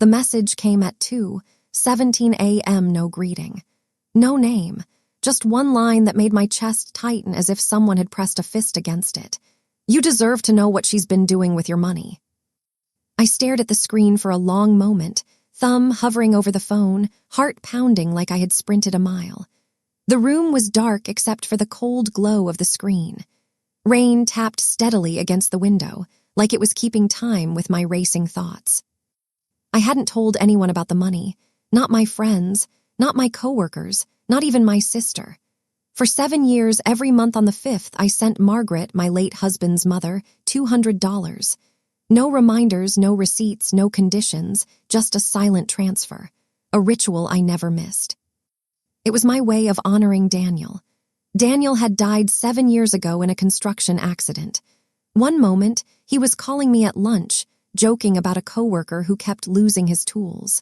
The message came at 2:17 a.m. No greeting. No name. Just one line that made my chest tighten as if someone had pressed a fist against it. You deserve to know what she's been doing with your money. I stared at the screen for a long moment, thumb hovering over the phone, heart pounding like I had sprinted a mile. The room was dark except for the cold glow of the screen. Rain tapped steadily against the window, like it was keeping time with my racing thoughts. I hadn't told anyone about the money, not my friends, not my coworkers, not even my sister. For 7 years, every month on the 5th, I sent Margaret, my late husband's mother, $200. No reminders, no receipts, no conditions, just a silent transfer, a ritual I never missed. It was my way of honoring Daniel. Daniel had died 7 years ago in a construction accident. One moment, he was calling me at lunch, joking about a coworker who kept losing his tools.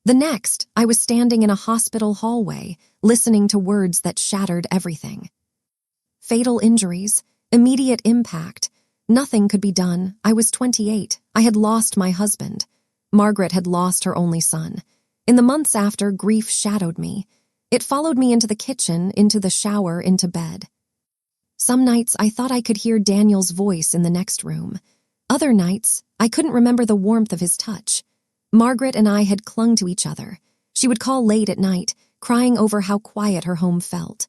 The next, I was standing in a hospital hallway, listening to words that shattered everything. Fatal injuries, immediate impact. Nothing could be done. I was 28. I had lost my husband. Margaret had lost her only son. In the months after, grief shadowed me. It followed me into the kitchen, into the shower, into bed. Some nights I thought I could hear Daniel's voice in the next room. Other nights, I couldn't remember the warmth of his touch. Margaret and I had clung to each other. She would call late at night, crying over how quiet her home felt.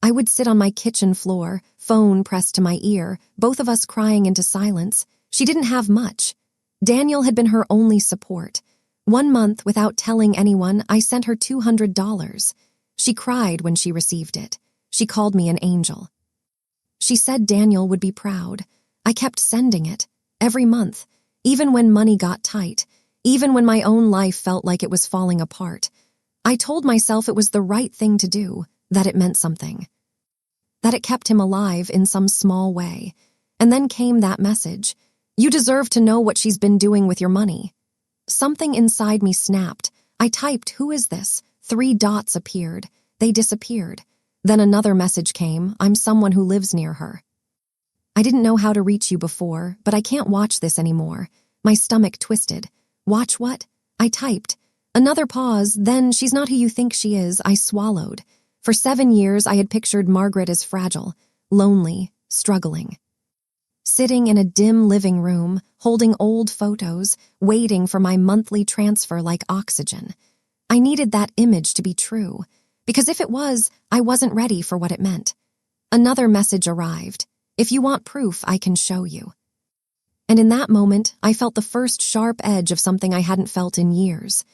I would sit on my kitchen floor, phone pressed to my ear, both of us crying into silence. She didn't have much. Daniel had been her only support. 1 month, without telling anyone, I sent her $200. She cried when she received it. She called me an angel. She said Daniel would be proud. I kept sending it, every month, even when money got tight, even when my own life felt like it was falling apart. I told myself it was the right thing to do, that it meant something, that it kept him alive in some small way. And then came that message. You deserve to know what she's been doing with your money. Something inside me snapped. I typed, "Who is this?" 3 dots appeared. They disappeared. Then another message came, "I'm someone who lives near her. I didn't know how to reach you before, but I can't watch this anymore." My stomach twisted. Watch what? I typed. Another pause, then "She's not who you think she is." I swallowed. For 7 years, I had pictured Margaret as fragile, lonely, struggling. Sitting in a dim living room, holding old photos, waiting for my monthly transfer like oxygen. I needed that image to be true, because if it was, I wasn't ready for what it meant. Another message arrived. "If you want proof, I can show you." And in that moment, I felt the first sharp edge of something I hadn't felt in years.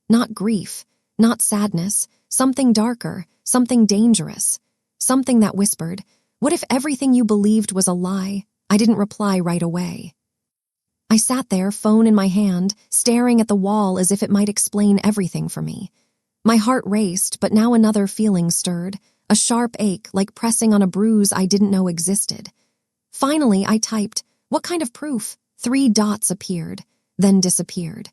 Not grief, not sadness, something darker, something dangerous, something that whispered, "What if everything you believed was a lie?" I didn't reply right away. I sat there, phone in my hand, staring at the wall as if it might explain everything for me. My heart raced, but now another feeling stirred, a sharp ache like pressing on a bruise I didn't know existed. Finally, I typed, "What kind of proof?" 3 dots appeared, then disappeared.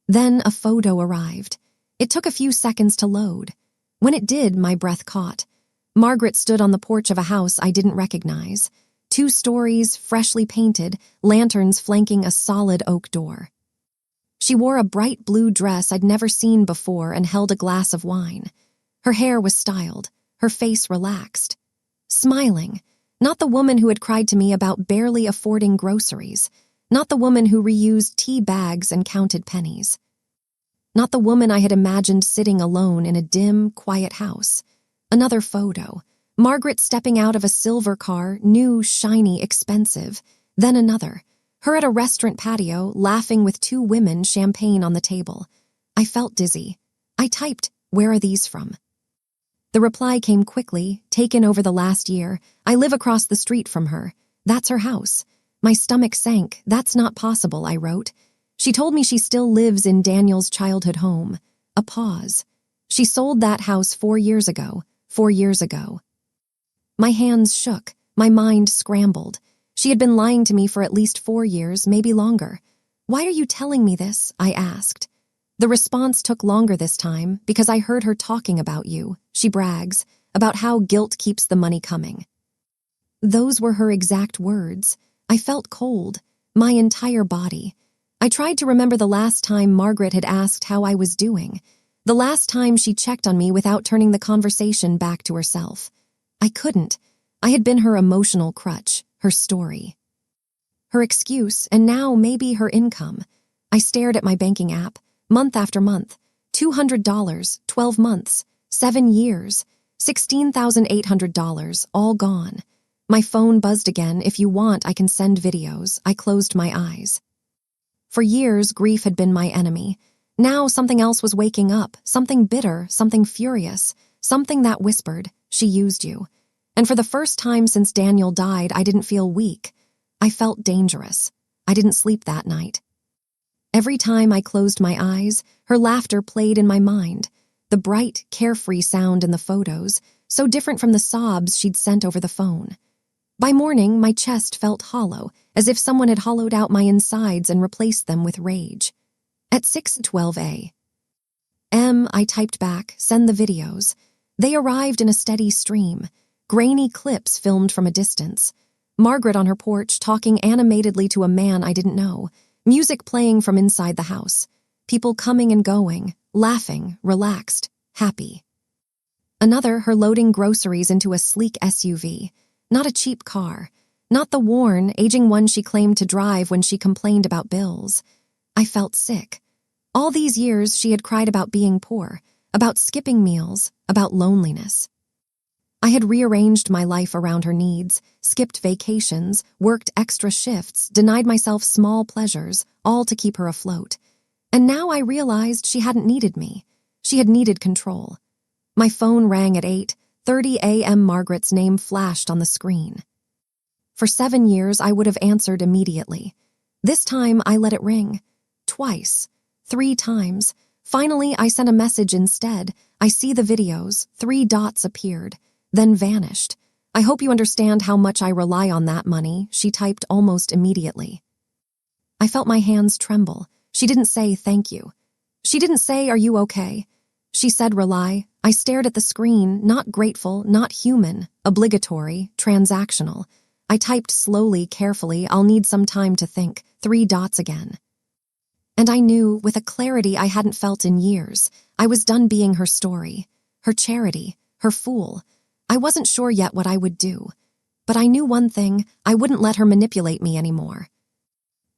Then a photo arrived. It took a few seconds to load. When it did, my breath caught. Margaret stood on the porch of a house I didn't recognize. 2 stories, freshly painted, lanterns flanking a solid oak door. She wore a bright blue dress I'd never seen before and held a glass of wine. Her hair was styled, her face relaxed. Smiling, not the woman who had cried to me about barely affording groceries, not the woman who reused tea bags and counted pennies. Not the woman I had imagined sitting alone in a dim, quiet house. Another photo. Margaret stepping out of a silver car, new, shiny, expensive. Then another. Her at a restaurant patio, laughing with 2 women, champagne on the table. I felt dizzy. I typed, "Where are these from?" The reply came quickly, taken over the last year. "I live across the street from her. That's her house." My stomach sank. "That's not possible," I wrote. "She told me she still lives in Daniel's childhood home." A pause. "She sold that house 4 years ago. 4 years ago." My hands shook. My mind scrambled. She had been lying to me for at least 4 years, maybe longer. "Why are you telling me this?" I asked. The response took longer this time because I heard her talking about you. She brags about how guilt keeps the money coming. Those were her exact words. I felt cold, my entire body. I tried to remember the last time Margaret had asked how I was doing, the last time she checked on me without turning the conversation back to herself. I couldn't. I had been her emotional crutch, her story. Her excuse, and now maybe her income. I stared at my banking app, month after month. $200, 12 months, 7 years, $16,800, all gone. My phone buzzed again. If you want, I can send videos. I closed my eyes. For years, grief had been my enemy. Now something else was waking up, something bitter, something furious, something that whispered, "She used you." And for the first time since Daniel died, I didn't feel weak. I felt dangerous. I didn't sleep that night. Every time I closed my eyes, her laughter played in my mind, the bright, carefree sound in the photos, so different from the sobs she'd sent over the phone. By morning, my chest felt hollow, as if someone had hollowed out my insides and replaced them with rage. At 6:12 a.m., I typed back, "Send the videos." They arrived in a steady stream, grainy clips filmed from a distance. Margaret on her porch talking animatedly to a man I didn't know, music playing from inside the house, people coming and going, laughing, relaxed, happy. Another, her loading groceries into a sleek SUV, not a cheap car, not the worn, aging one she claimed to drive when she complained about bills. I felt sick. All these years she had cried about being poor, about skipping meals, about loneliness. I had rearranged my life around her needs, skipped vacations, worked extra shifts, denied myself small pleasures, all to keep her afloat. And now I realized she hadn't needed me. She had needed control. My phone rang at 8:30 a.m. Margaret's name flashed on the screen. For 7 years, I would have answered immediately. This time, I let it ring. Twice. 3 times. Finally, I sent a message instead. "I see the videos." 3 dots appeared, then vanished. "I hope you understand how much I rely on that money," she typed almost immediately. I felt my hands tremble. She didn't say thank you. She didn't say, "Are you okay?" She said rely. I stared at the screen, not grateful, not human, obligatory, transactional. I typed slowly, carefully, "I'll need some time to think." 3 dots again. And I knew, with a clarity I hadn't felt in years, I was done being her story, her charity, her fool. I wasn't sure yet what I would do. But I knew one thing, I wouldn't let her manipulate me anymore.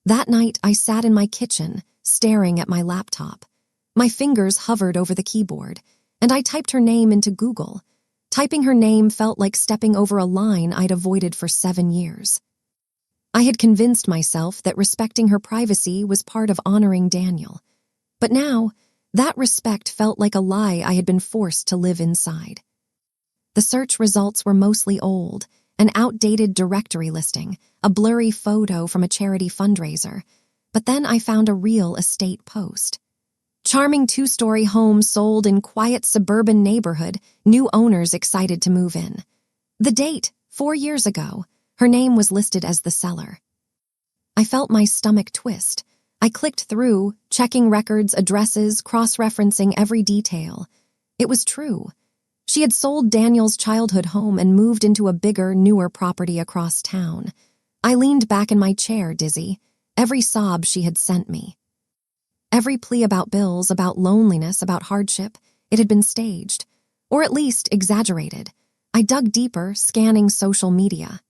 That night, I sat in my kitchen, staring at my laptop. My fingers hovered over the keyboard, and I typed her name into Google. Typing her name felt like stepping over a line I'd avoided for 7 years. I had convinced myself that respecting her privacy was part of honoring Daniel. But now, that respect felt like a lie I had been forced to live inside. The search results were mostly old, an outdated directory listing, a blurry photo from a charity fundraiser. But then I found a real estate post. Charming 2-story home sold in quiet suburban neighborhood, new owners excited to move in. The date, 4 years ago. Her name was listed as the seller. I felt my stomach twist. I clicked through, checking records, addresses, cross-referencing every detail. It was true. She had sold Daniel's childhood home and moved into a bigger, newer property across town. I leaned back in my chair, dizzy. Every sob she had sent me. Every plea about bills, about loneliness, about hardship, it had been staged. Or at least exaggerated. I dug deeper, scanning social media.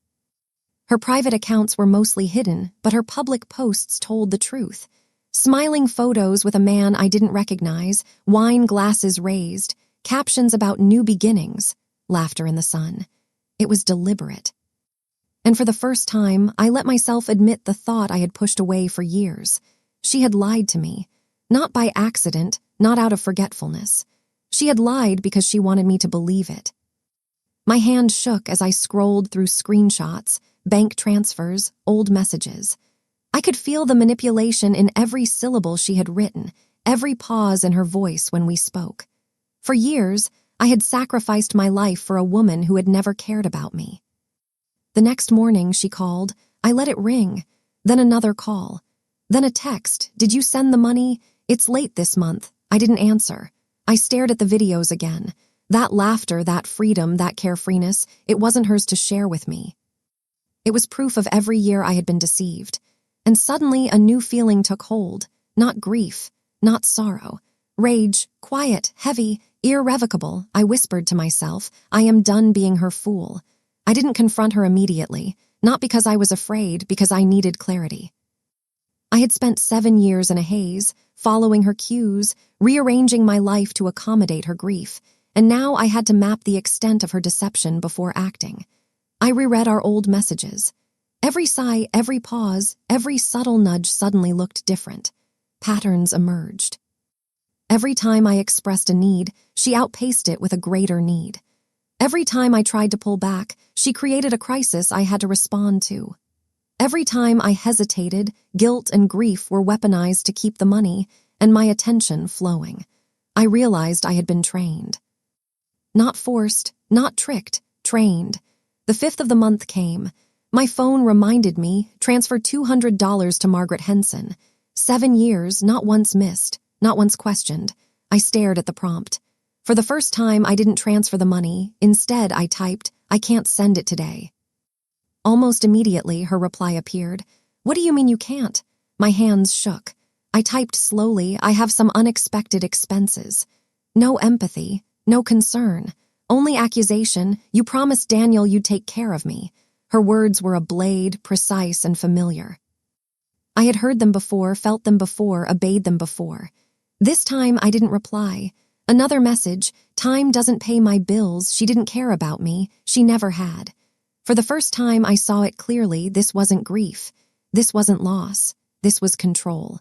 Her private accounts were mostly hidden, but her public posts told the truth. Smiling photos with a man I didn't recognize, wine glasses raised, captions about new beginnings, laughter in the sun. It was deliberate. And for the first time, I let myself admit the thought I had pushed away for years. She had lied to me, not by accident, not out of forgetfulness. She had lied because she wanted me to believe it. My hand shook as I scrolled through screenshots, bank transfers, old messages. I could feel the manipulation in every syllable she had written, every pause in her voice when we spoke. For years, I had sacrificed my life for a woman who had never cared about me. The next morning, she called. I let it ring. Then another call. Then a text. "Did you send the money? It's late this month." I didn't answer. I stared at the videos again. That laughter, that freedom, that carefreeness, it wasn't hers to share with me. It was proof of every year I had been deceived. and suddenly a new feeling took hold. Not grief, not sorrow. Rage, quiet, heavy, irrevocable. I whispered to myself, I am done being her fool. I didn't confront her immediately, not because I was afraid, because I needed clarity. I had spent 7 years in a haze, following her cues, rearranging my life to accommodate her grief, and now I had to map the extent of her deception before acting. I reread our old messages. Every sigh, every pause, every subtle nudge suddenly looked different. Patterns emerged. Every time I expressed a need, she outpaced it with a greater need. Every time I tried to pull back, she created a crisis I had to respond to. Every time I hesitated, guilt and grief were weaponized to keep the money and my attention flowing. I realized I had been trained. Not forced, not tricked, trained. The 5th of the month came. My phone reminded me, transfer $200 to Margaret Henson. 7 years, not once missed, not once questioned. I stared at the prompt. For the first time, I didn't transfer the money. Instead, I typed, I can't send it today. Almost immediately, her reply appeared. What do you mean you can't? My hands shook. I typed slowly, I have some unexpected expenses. No empathy, no concern, only accusation. You promised Daniel you'd take care of me. Her words were a blade, precise and familiar. I had heard them before, felt them before, obeyed them before. This time, I didn't reply. Another message, time doesn't pay my bills, she didn't care about me, she never had. For the first time, I saw it clearly. This wasn't grief. This wasn't loss. This was control.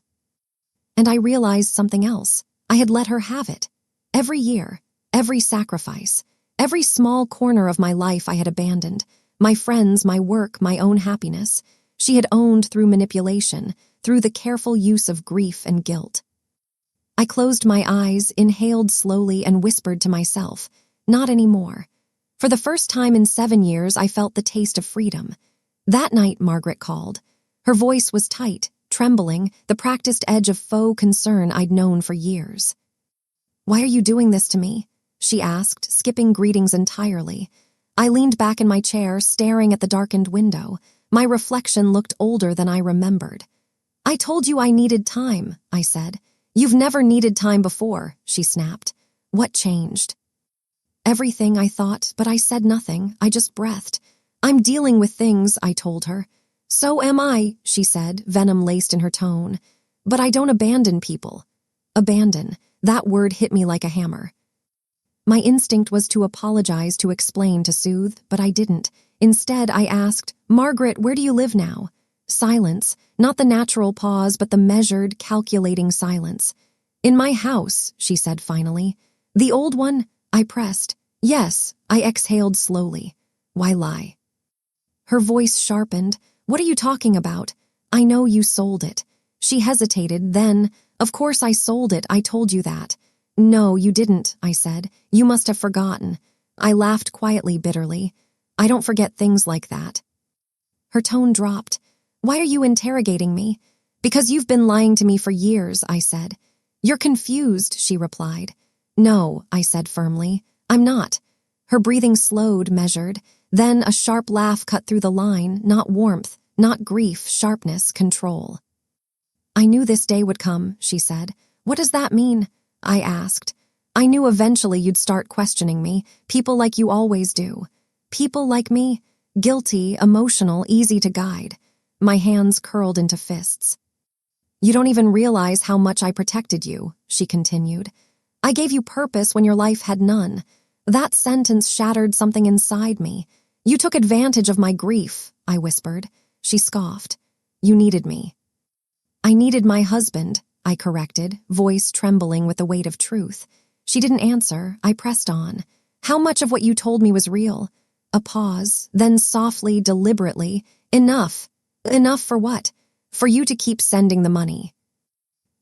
And I realized something else. I had let her have it. Every year, every sacrifice, every small corner of my life I had abandoned. My friends, my work, my own happiness. She had owned through manipulation, through the careful use of grief and guilt. I closed my eyes, inhaled slowly, and whispered to myself, not anymore. For the first time in 7 years, I felt the taste of freedom. That night, Margaret called. Her voice was tight, trembling, the practiced edge of faux concern I'd known for years. Why are you doing this to me? She asked, skipping greetings entirely. I leaned back in my chair, staring at the darkened window. My reflection looked older than I remembered. I told you I needed time, I said. You've never needed time before, she snapped. What changed? Everything, I thought, but I said nothing. I just breathed. I'm dealing with things, I told her. So am I, she said, venom laced in her tone. But I don't abandon people. Abandon. That word hit me like a hammer. My instinct was to apologize, to explain, to soothe, but I didn't. Instead, I asked, Margaret, where do you live now? Silence, not the natural pause, but the measured, calculating silence. In my house, she said finally. The old one? I pressed. Yes, I exhaled slowly. Why lie? Her voice sharpened. What are you talking about? I know you sold it. She hesitated, then, of course I sold it, I told you that. No, you didn't, I said. You must have forgotten. I laughed quietly, bitterly. I don't forget things like that. Her tone dropped. Why are you interrogating me? Because you've been lying to me for years, I said. You're confused, she replied. No, I said firmly. I'm not. Her breathing slowed, measured. Then a sharp laugh cut through the line, not warmth, not grief, sharpness, control. I knew this day would come, she said. What does that mean? I asked. I knew eventually you'd start questioning me, people like you always do. People like me, guilty, emotional, easy to guide. My hands curled into fists. You don't even realize how much I protected you, she continued. I gave you purpose when your life had none. That sentence shattered something inside me. You took advantage of my grief, I whispered. She scoffed. You needed me. I needed my husband, I corrected, voice trembling with the weight of truth. She didn't answer. I pressed on. How much of what you told me was real? A pause, then softly, deliberately, enough. Enough for what? For you to keep sending the money.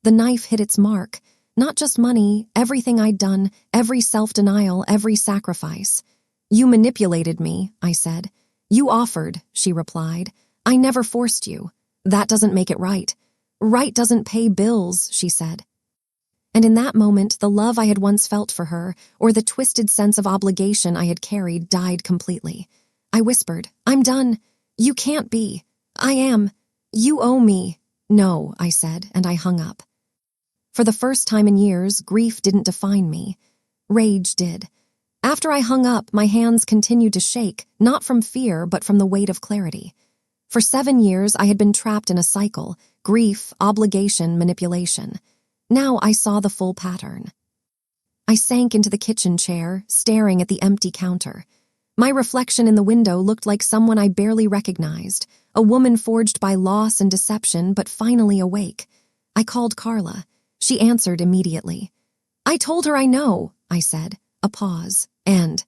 The knife hit its mark. Not just money, everything I'd done, every self-denial, every sacrifice. You manipulated me, I said. You offered, she replied. I never forced you. That doesn't make it right. Right doesn't pay bills, she said. And in that moment, the love I had once felt for her, or the twisted sense of obligation I had carried, died completely. I whispered, I'm done. You can't be. I am. You owe me. No, I said, and I hung up. For the first time in years, grief didn't define me. Rage did. After I hung up, my hands continued to shake, not from fear, but from the weight of clarity. For 7 years, I had been trapped in a cycle: grief, obligation, manipulation. Now I saw the full pattern. I sank into the kitchen chair, staring at the empty counter. My reflection in the window looked like someone I barely recognized, a woman forged by loss and deception, but finally awake. I called Carla. She answered immediately. I told her I know, I said. A pause. And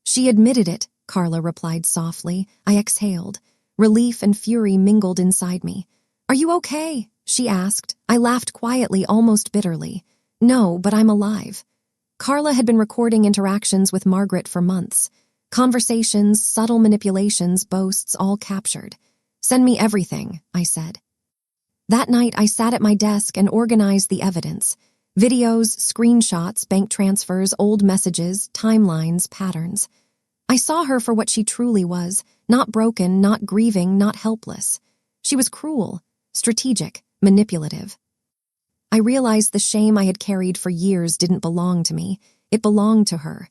she admitted it, Carla replied softly. I exhaled. Relief and fury mingled inside me. Are you okay? She asked. I laughed quietly, almost bitterly. No, but I'm alive. Carla had been recording interactions with Margaret for months. Conversations, subtle manipulations, boasts, all captured. Send me everything, I said. That night, I sat at my desk and organized the evidence. Videos, screenshots, bank transfers, old messages, timelines, patterns. I saw her for what she truly was, not broken, not grieving, not helpless. She was cruel, strategic, manipulative. I realized the shame I had carried for years didn't belong to me. It belonged to her.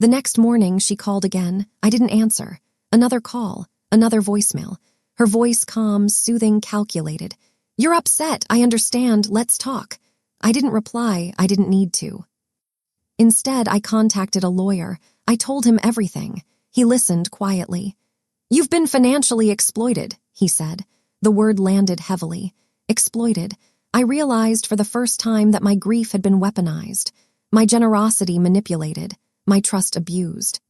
The next morning, she called again. I didn't answer. Another call, another voicemail. Her voice calm, soothing, calculated. You're upset, I understand, let's talk. I didn't reply, I didn't need to. Instead, I contacted a lawyer. I told him everything. He listened quietly. You've been financially exploited, he said. The word landed heavily. Exploited. I realized for the first time that my grief had been weaponized, my generosity manipulated, my trust abused.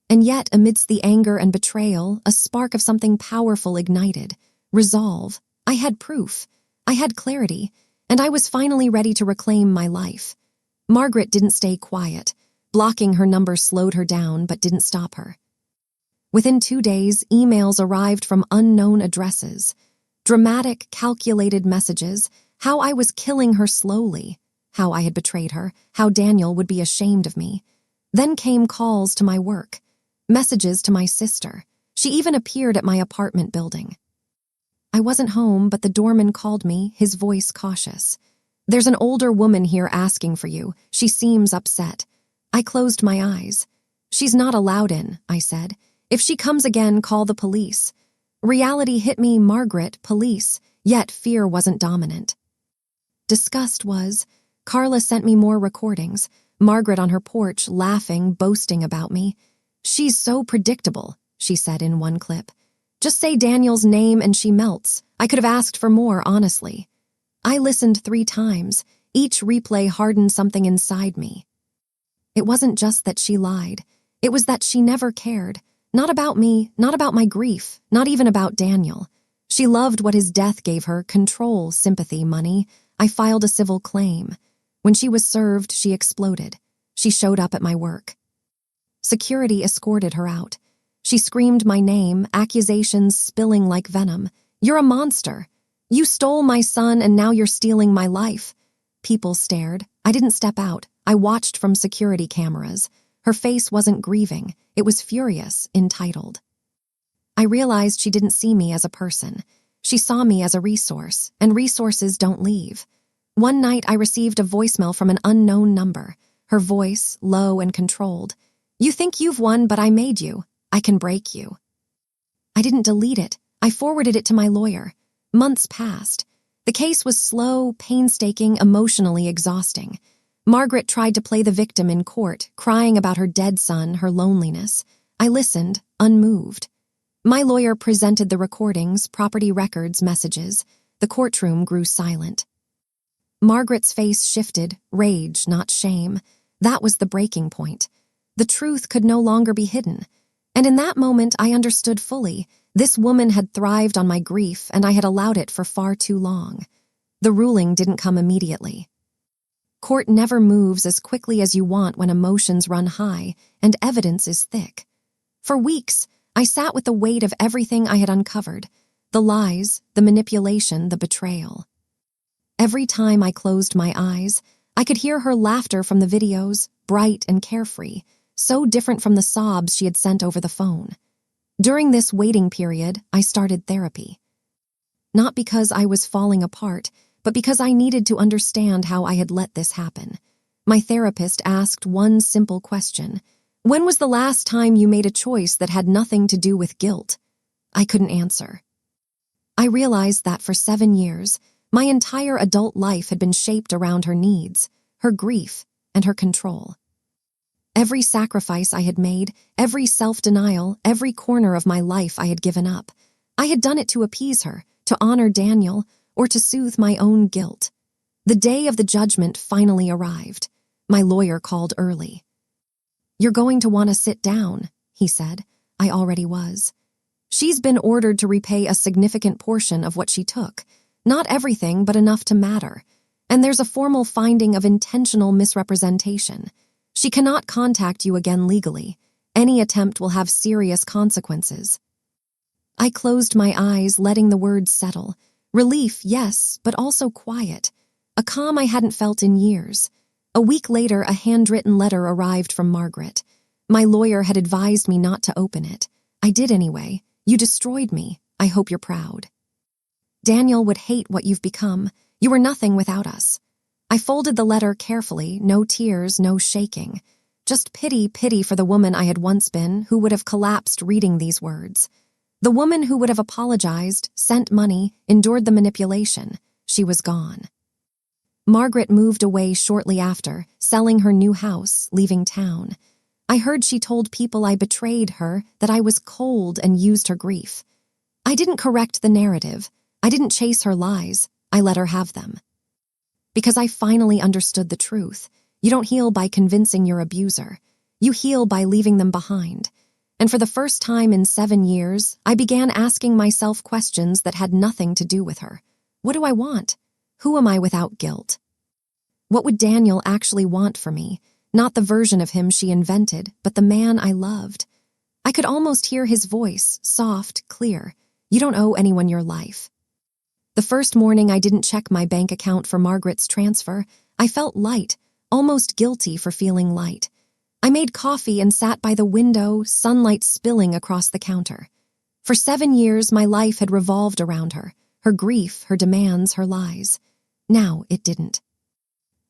And yet, amidst the anger and betrayal, a spark of something powerful ignited. Resolve. I had proof. I had clarity. And I was finally ready to reclaim my life. Margaret didn't stay quiet. Blocking her number slowed her down, but didn't stop her. Within 2 days, emails arrived from unknown addresses. Dramatic, calculated messages, how I was killing her slowly, how I had betrayed her, how Daniel would be ashamed of me. Then came calls to my work, messages to my sister. She even appeared at my apartment building. I wasn't home, but the doorman called me, his voice cautious. There's an older woman here asking for you. She seems upset. I closed my eyes. She's not allowed in, I said. If she comes again, call the police. Reality hit me, Margaret, police, yet fear wasn't dominant. Disgust was. Carla sent me more recordings. Margaret on her porch, laughing, boasting about me. She's so predictable, she said in one clip. Just say Daniel's name and she melts. I could have asked for more, honestly. I listened 3 times. Each replay hardened something inside me. It wasn't just that she lied. It was that she never cared. Not about me, not about my grief, not even about Daniel. She loved what his death gave her: control, sympathy, money. I filed a civil claim. When she was served, she exploded. She showed up at my work. Security escorted her out. She screamed my name, accusations spilling like venom. You're a monster. You stole my son and now you're stealing my life. People stared. I didn't step out. I watched from security cameras. Her face wasn't grieving. It was furious, entitled. I realized she didn't see me as a person. She saw me as a resource, and resources don't leave. One night I received a voicemail from an unknown number. Her voice, low and controlled. You think you've won, but I made you. I can break you. I didn't delete it. I forwarded it to my lawyer. Months passed. The case was slow, painstaking, emotionally exhausting. Margaret tried to play the victim in court, crying about her dead son, her loneliness. I listened, unmoved. My lawyer presented the recordings, property records, messages. The courtroom grew silent. Margaret's face shifted, rage, not shame. That was the breaking point. The truth could no longer be hidden. And in that moment, I understood fully. This woman had thrived on my grief, and I had allowed it for far too long. The ruling didn't come immediately. Court never moves as quickly as you want when emotions run high and evidence is thick. For weeks, I sat with the weight of everything I had uncovered, the lies, the manipulation, the betrayal. Every time I closed my eyes, I could hear her laughter from the videos, bright and carefree, so different from the sobs she had sent over the phone. During this waiting period, I started therapy. not because I was falling apart, but because I needed to understand how I had let this happen. My therapist asked one simple question. When was the last time you made a choice that had nothing to do with guilt? I couldn't answer. I realized that for 7 years, my entire adult life had been shaped around her needs, her grief, and her control. Every sacrifice I had made, every self-denial, every corner of my life I had given up, I had done it to appease her, to honor Daniel, or to soothe my own guilt. The day of the judgment finally arrived. My lawyer called early. "You're going to want to sit down," he said. I already was. "She's been ordered to repay a significant portion of what she took. Not everything, but enough to matter. And there's a formal finding of intentional misrepresentation. She cannot contact you again legally. Any attempt will have serious consequences." I closed my eyes, letting the words settle. Relief, yes, but also quiet. A calm I hadn't felt in years. A week later, a handwritten letter arrived from Margaret. My lawyer had advised me not to open it. I did anyway. "You destroyed me. I hope you're proud. Daniel would hate what you've become. You were nothing without us." I folded the letter carefully, no tears, no shaking. Just pity for the woman I had once been, who would have collapsed reading these words. The woman who would have apologized, sent money, endured the manipulation. She was gone. Margaret moved away shortly after, selling her new house, leaving town. I heard she told people I betrayed her, that I was cold and used her grief. I didn't correct the narrative. I didn't chase her lies. I let her have them. Because I finally understood the truth. You don't heal by convincing your abuser. You heal by leaving them behind. And for the first time in 7 years, I began asking myself questions that had nothing to do with her. What do I want? Who am I without guilt? What would Daniel actually want for me? Not the version of him she invented, but the man I loved. I could almost hear his voice, soft, clear. "You don't owe anyone your life." The first morning I didn't check my bank account for Margaret's transfer. I felt light, almost guilty for feeling light. I made coffee and sat by the window, sunlight spilling across the counter. For 7 years, my life had revolved around her grief, her demands, her lies. Now it didn't.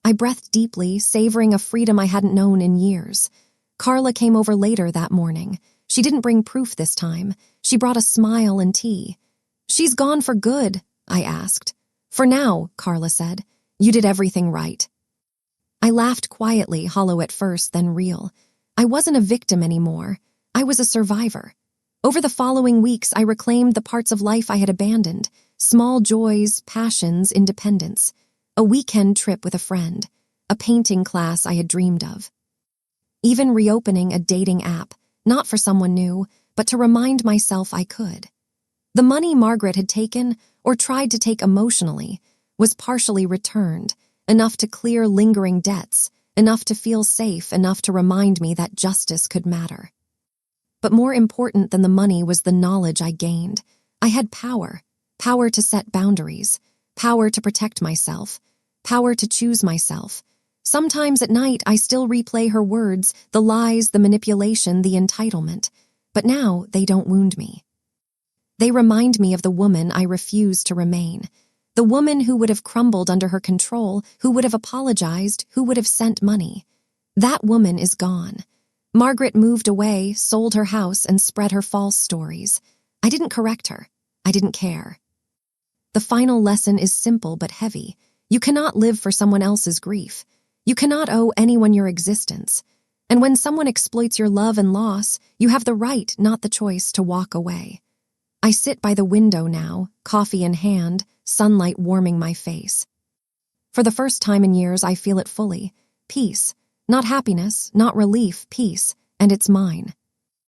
I breathed deeply, savoring a freedom I hadn't known in years. Carla came over later that morning. She didn't bring proof this time. She brought a smile and tea. "She's gone for good?" I asked. "For now," Carla said. "You did everything right." I laughed quietly, hollow at first, then real. I wasn't a victim anymore. I was a survivor. Over the following weeks, I reclaimed the parts of life I had abandoned. Small joys, passions, independence. A weekend trip with a friend. A painting class I had dreamed of. Even reopening a dating app, not for someone new, but to remind myself I could. The money Margaret had taken, or tried to take emotionally, was partially returned, enough to clear lingering debts, enough to feel safe, enough to remind me that justice could matter. But more important than the money was the knowledge I gained. I had power to set boundaries, power to protect myself, power to choose myself. Sometimes at night I still replay her words, the lies, the manipulation, the entitlement. But now they don't wound me. They remind me of the woman I refused to remain. The woman who would have crumbled under her control, who would have apologized, who would have sent money. That woman is gone. Margaret moved away, sold her house, and spread her false stories. I didn't correct her. I didn't care. The final lesson is simple but heavy. You cannot live for someone else's grief. You cannot owe anyone your existence. And when someone exploits your love and loss, you have the right, not the choice, to walk away. I sit by the window now, coffee in hand, sunlight warming my face. For the first time in years, I feel it fully. Peace. Not happiness, not relief, peace, and it's mine.